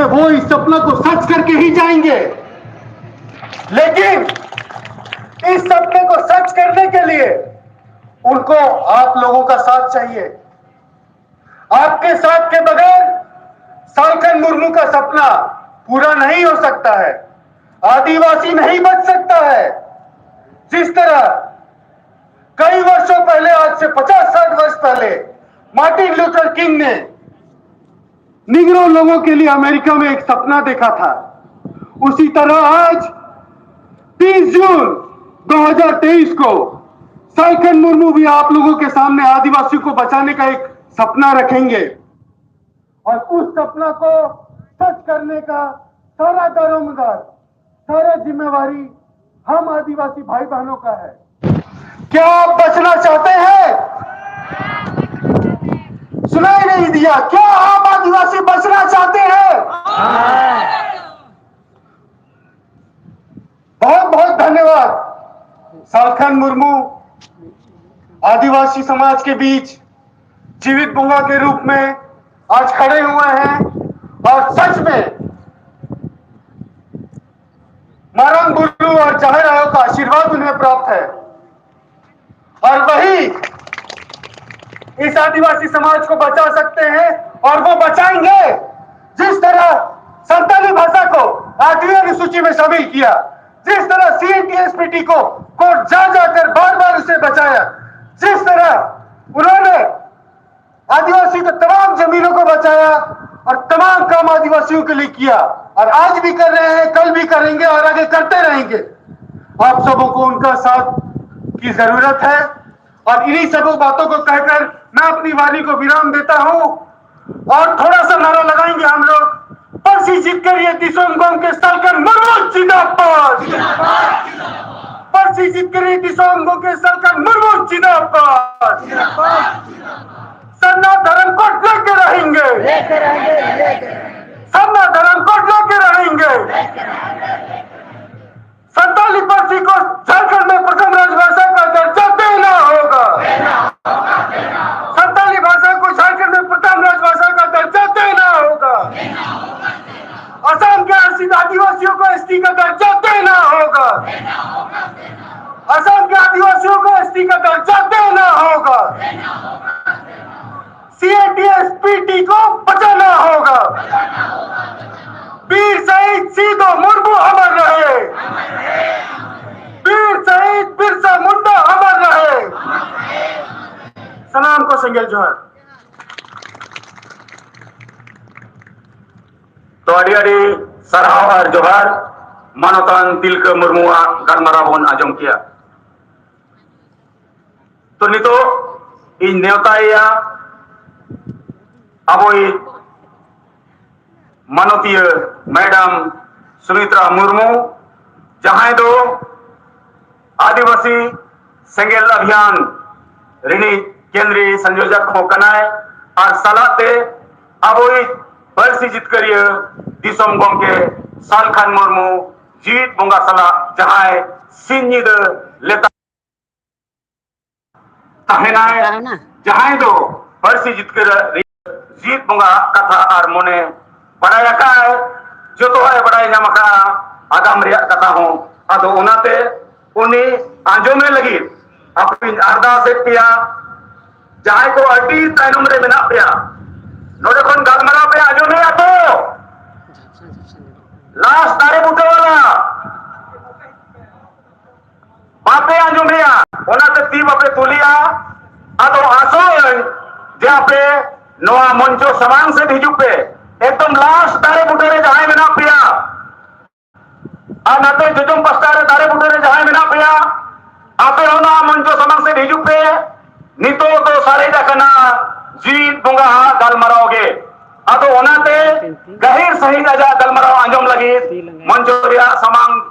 वो इस सपना को सच करके ही जाएंगे। लेकिन इस सपने को सच करने के लिए उनको आप लोगों का साथ चाहिए। आपके साथ के बगैर सालखन मुर्मू का सपना पूरा नहीं हो सकता है। आदिवासी नहीं बच सकता है। जिस तरह कई वर्षों पहले, आज से 50-60 वर्ष पहले मार्टिन लूथर किंग ने निग्रो लोगों के लिए अमेरिका में एक सपना देखा था, उसी तरह आज 30 जून 2023 को सालखन मुर्मू भी आप लोगों के सामने आदिवासियों को बचाने का एक सपना रखेंगे और उस सपना को सच करने का सारा दारोमदार, सारा जिम्मेवारी हम आदिवासी भाई बहनों का है। क्या आप बचना चाहते हैं? सुनाई नहीं दिया। क्या आप आदिवासी बचना चाहते हैं? बहुत बहुत धन्यवाद। सालखन मुर्मू आदिवासी समाज के बीच जीवित बुंगा के रूप में आज खड़े हुए हैं और सच में मारंग बुल्लू और जाहिर आयोग का आशीर्वाद उन्हें प्राप्त है और वही इस आदिवासी समाज को बचा सकते हैं और वो बचाएंगे। जिस तरह संताली भाषा को 8वीं अनुसूची में शामिल किया, जिस तरह CNTSPT को कोर्ट जा जाकर बार बार उसे बचाया, जिस तरह उन्होंने आदिवासी को तमाम जमीनों को बचाया और तमाम काम आदिवासियों के लिए किया और आज भी कर रहे हैं, कल भी करेंगे और आगे करते रहेंगे। आप सबों को उनका साथ की जरूरत है और इन्हीं सब बातों को कहकर मैं अपनी वाणी को विराम देता हूं और थोड़ा सा नारा लगाएंगे हम लोग। पर्सी जीत कर ये दिसोंगों के सालखन मुर्मू जिंदाबाद, पर्सी जीत कर ये दिसोंगों के सालखन मुर्मू जिंदाबाद। सन्ना धर्म कोट लेके रहेंगे, सन्ना धर्म कोट लेके रहेंगे। संताली पर्सी को झारखंड में प्रथम राजभाषा का दर्जा देना होगा। संताली भाषा को झारखंड में प्रथम राजभाषा का दर्जा देना होगा। असम के आदिवासियों को ST का दर्जा देना होगा। असम के आदिवासियों को ST का दर्जा देना होगा। CNTSPT को बचाना होगा। वीर शहीद सीधो मुर्मू अमर रहे, वीर शहीद बिरसा मुंडा अमर रहे। सलाम को संगेल जोहार। तो अड़ी साराव और जोहार मानवतान तिलका मुर्मुआ गलमारा बन आजम किया। तो नितो इन नेवताया अबोई मानवतीय मैडम सुमित्रा मुर्मू जहां दो आदिवासी सेंगेल अभियान रिनी केंद्रीय संयोजक हो कनाए और सलाते अबोई पर्सी जितकरिय दिसम गोमके सालखन मुर्मू जीत बुंगा सला जहां सिन्निद लेता तहनाए जहां दो पर्सी जितकर जीत बुंगा कथा और मोने बड़ाया का है जो तो है बड़ाई नमका आगाम रिया कथा हो अदो उनाते उन्हीं आंजोमे लगी अपनी अरदास पिया जहां को अड्डी ताइनुम रे बना पिया नोडे खन गलमरा पे आंजोमे आतो लास्ट तारे बुटे वाला बापे आंजोमे आ उनाते ती बापे तुलिया अदो आसो जे पे नोआ मंचो समांग से हिजू पे एकदम लास्ट दारे बुटे रे जहां मेना पिया और नाते जुजुम पस्तारे दारे बुटे रे जहां मेना पिया आपे होना मंचो समंग से हिजू पे नितो तो सारे जकना जीत बुंगा गलमराओगे अदो ओनाते गहिर सही अजा गलमराओ आंजम लगी मंचो रिया समंग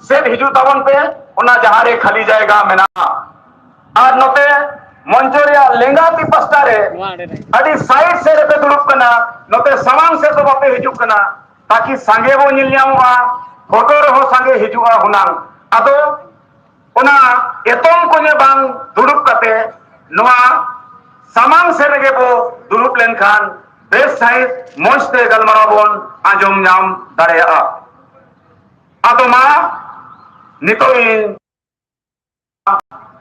से हिजू तवन पे ओना जहां रे खाली जाएगा मेना और नोते मंचोरिया लेंगा ती पस्तारे अड़ी साइड से रे पे दुड़ुप कना नोते समांग से तो बापे हिजू कना ताकि संगे वो निलयामुआ फोटो रे हो संगे हिजुआ हुनांग अदो ओना एतों को ने बांग दुड़ुप कते नोआ समांग से रे बो दुड़ुप लेनखान बेस साहित मौजते गलमाराव बन आंजम नाम दाड़ेया आदो मा नितोई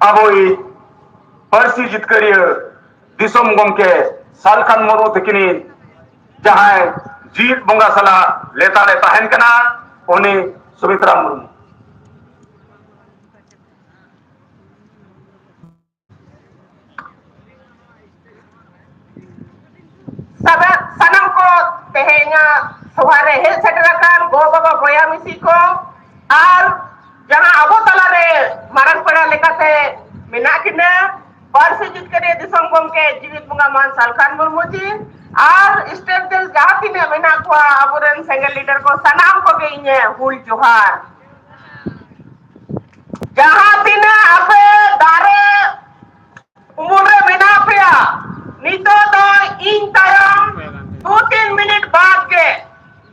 आबोई पारसी जितकरियो दिसम गमके सालखान मुर्मू तकिनी जहां जीत बंगा सला लेता ले तहन कना उन्हीं Sumitra Murmu sanam ko tehenya sohare he seterakan go baba boya misi ko ar jahan abo talare marang pada lekate menakina parsi jitkare disam gomke jivit bunga man salkhan murmu ji ar state del jahati ne menak ko aburen single leader ko sanam ko ge inye hul johar jahati ne ape dare umure menapya nito do in tayang 2-3 minit बाद के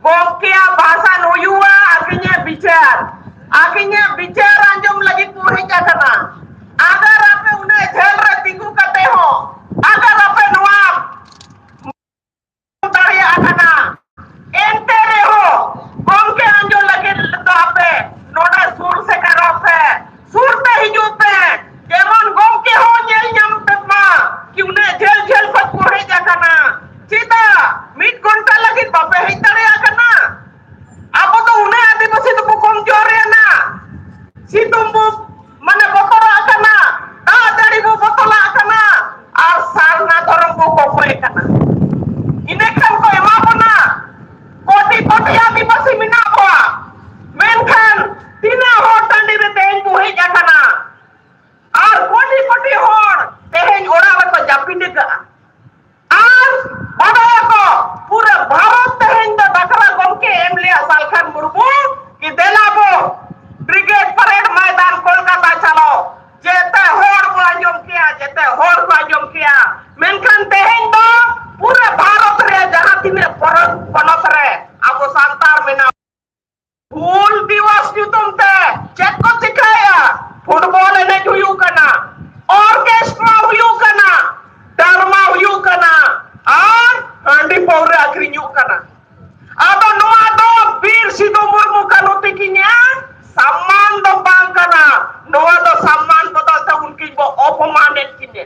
गोकिया भाषा नोयुआ आखिnya bicar anjum lagi पूरी क्या करना अगर आप उन्हें झेल रहे तिगु करते हो अगर आप नवाब उतारे आना एंटे रहे हो गोम के अंजum lagi तो आप नोड़ा सुर से करो पे सुर पे ही जो पे जेमन गोम के हो nyel nyam तमा कि उन्हें झेल पर पूरी क्या करना Cita, mid घंटा lagi bape hitare akana. Apa tu une adipasi tu bukom jore na. Situmbu mana botol akana. Dah dari bu botol akana. Asal na dorong bu kopre akana. Ini kan ko ema na. Koti adipasi mina ko. Menkan tina hotan di beteng bu hej akana. Ar koti hor teheng ora ko japin deka. Ar badaya ko पूरे Bharat teheng da dakra gomke emli salkhan murmu ki delabo brigade parade मैदान कोलकाता चलो जेते होड़ को अंजम किया मेनखान teheng do पूरे भारत रे जहां तिने पनत रे अब संतार मेना हुल दिवस nyutum te cek ko cikaya football एने हुयु kana ऑर्केस्ट्रा हुयु kana dharma huyu kana ar andi paure akrinyu kana ado noa do bir sido murmu kanu tikinya samman do bang kana noa do samman bodal ta unki bo opmanet kine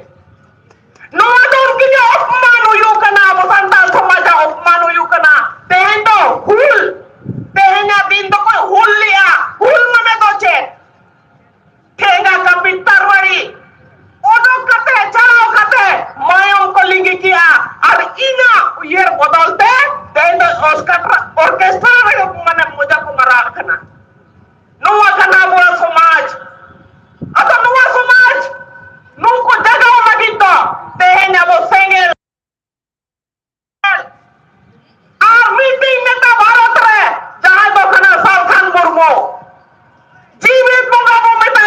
noa do unki jo opman huyu kana bosantal samaja opman huyu kana tehen do hul tehenya din do ko hul liya hul mane do che kenga kapitar wari odok kate chalo kate mayong ko linggi kia ar ina uyer bodolte tendo orkestra re mana moja ko mara kana nuwa kana bo samaj ata nuwa samaj nu ko jagaw lagi to tehenya bo sengel ar meeting neta bharat re jahan do kana salkhan murmu jibit bunga bo meta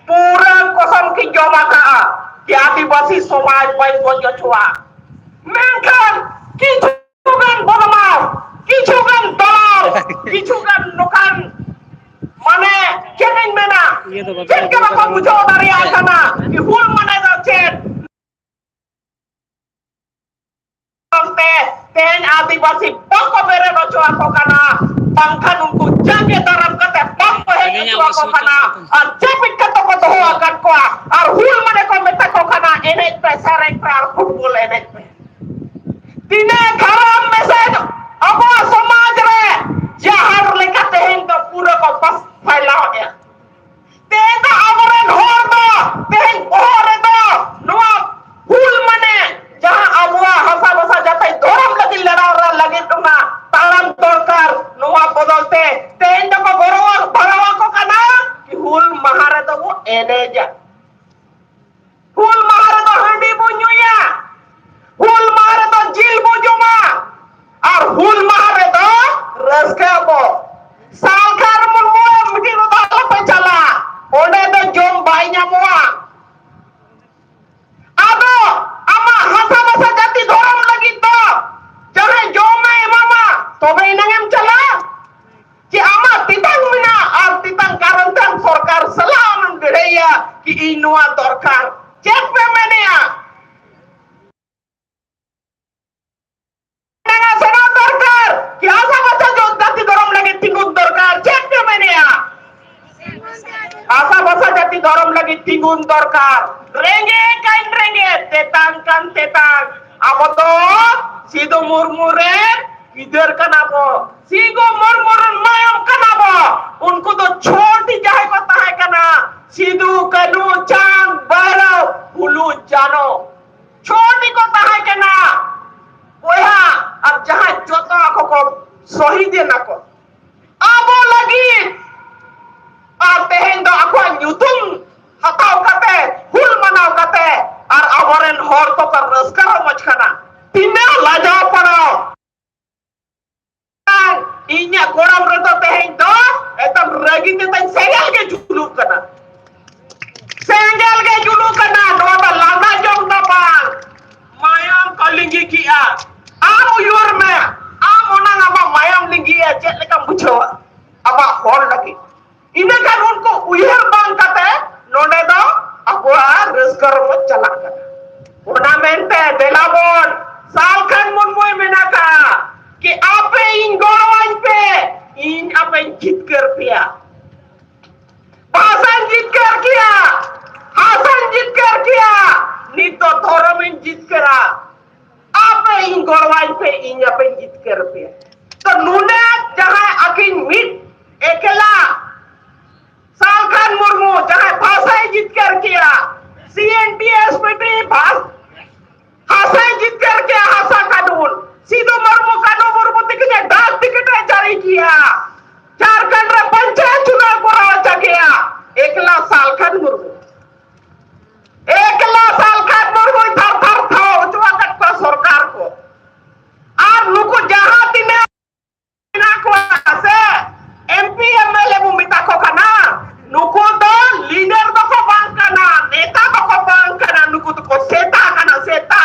पूरा कसम की जमा का कि आदिवासी समाज by बोझ छुआ मेंखान किछुगान बदमाश किछुगान दलाल किछुगान नुकान माने चेंज मेना चेंज के बाको बुझो दारिया kana कि हुल माने दा चेंज ten आदिवासी bako bere no छुआ को kana bangkhan unku jange daram kate bako he छुआ को kana ar jepit kato ko do akan ko ar hul mane ko meta ko kana enek pe sarek pe ar football enek pe tine garam message abo samaj re jahar lekate hen to pura ko pas phailao ya tenda aboren hor do ten hore do noa hul mane jahan abua hasa basa jatai doram lagi lerau lagi tuna talam torkar noa bodolte tenda ko barawa ko kana ki hul mahare to wo eneja hul mahare to handi bunyuya hul mahare to jil bujuma ar hul mahare to raska bo salkar murmu mudi rodala pe chala ode to jom bai nyamua ado ama hasa basa jati doram lagi to jare jom mai mama tobe inangem chala कि इनुआ दरकार check पे mania नंगा सेना दरकार कि आशा बच्चा जो जाति धर्म लगे तिंगुन दरकार चेक पे मेनिया आशा बच्चा जाति धर्म लगे तिंगुन दरकार रेंगे काइन रेंगे तेतांग kan tetang apa tuh sido murmuren इधर kenapa sigo murmuren mayam kenapa उनको तो छोटी जाए पता है कना सिद्धू कनु चांग बारव हुलू जानो छोटी को ताहे कना बोया अब जहाँ जोतो को सही देना को अब लगी और तेहें दो aku nyutung hataw kate hul manaw kate ar aboren hor ko kar raskar machkana tinna lajaw paro inya goram reto teheñ do etam ragi te tan sengal ge juluk kana no ta lana jong na bang mayam kalingi kia am uyur me am onang ama mayam lingi ya chet lekam buchawa aba hor lagi ina kan unko uyur bang kate nonde do aku raskar mo chalak kana ornamente delabon salkan munmoy menaka कि आपे इन गोरवान पे इन आपे जीत कर पिया हासन जीत कर किया नी तो धर्म जीत करा आपे इन गोरवान पे इन आपे जीत कर पिया तो नूने जहाँ अकिन मिट एकला सालखान मुर्मू जहाँ भाषा जीत कर किया CNTSPT भाष हासा जीत कर किया हासा कानून सीधो मुर्मू टिकट डाक टिकट जारी किया झारखंड में पंचायत चुनाव को आवाज किया 1 लाख साल का मुर्मू थर थर था उचवा कटता सरकार को आप लोग जहां तिने को से MP MLA भूमिका को करना नुको तो लीडर को बांग करना नेता को बांग करना नुको तो सेता करना सेता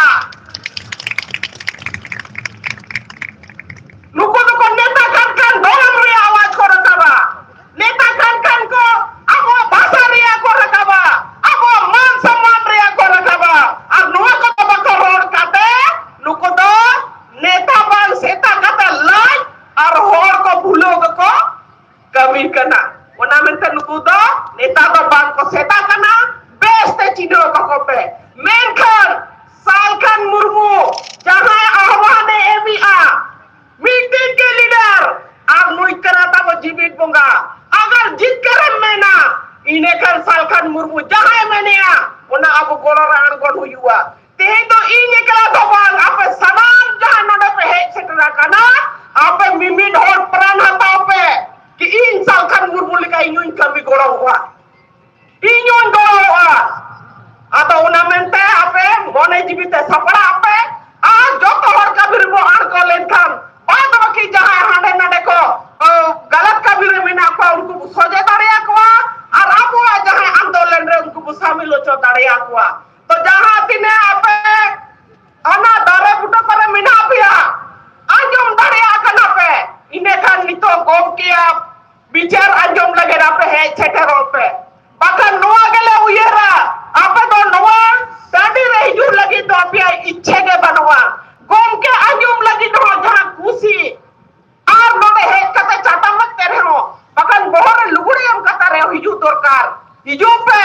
नुको तो नेता kan dolam ria awas ko rakaba neta kan ko ako bahasa ria ko rakaba ako man samman ria ko rakaba ar nuwa ko bakko rod kate nuko do neta bang seta kata lai ar hor ko bulog ko kami kana ona mente nuko do neta do bang ko seta kana beste chino ko pe menkan salkan murmu jahan ahwane EMIA meeting के leader आप मुई कराता वो जीवित बोंगा अगर जीत कर मैना इन्हें कर सालखान मुर्मू जहाँ मैंने आ उन्हें अब गोरा रान गोड़ हुआ ते तो इन्हें करा तो बांग आप समान जहाँ नोडे पे है सेटरा करना आप मिमिड और प्राण हटाओ पे कि इन सालखान मुर्मू लिखा इन्हों कभी गोरा हुआ atau उन्हें मेंटे आप मोने जीवित है सपना आप आज जो तो हर कभी वो आर को लेकर बात बाकी जहाँ हांडे नाडे को गलत कबीर में ना को उनको सोचे तारिया को और आप वो जहाँ आंदोलन रे उनको शामिल हो चो तारिया को तो जहाँ तिने आपे अना दारे बुटा करे मिना पिया अंजुम तारिया करना पे इन्हें kan नितो गोम किया बिचार अंजुम लगे ना पे है छेटरों पे bahkan noa gele uyera apa तो noa tadi reju lagi तो apia इच्छे के बनवा गोम के अंजुम लगी तो जहाँ कुसी आप नोटे है कते चाटा मत करे हो bahkan बोहरे लुगुड़ी हम कता रहे हो हिजू दरकार हिजू पे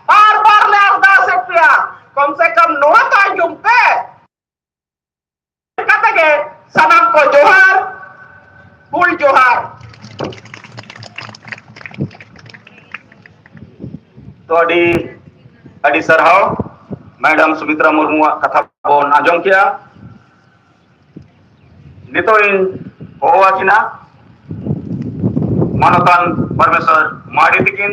बार ले अरदास पिया कम से कम noa तो अंजुम पे कते के सनम को जोहार फूल जोहार तो अड़ी सरहाव मैडम सुमित्रा मुर्मू कथा बोन आजम किया नितो इन होवाकिना मानतान परमेश्वर माड़ी तिकिन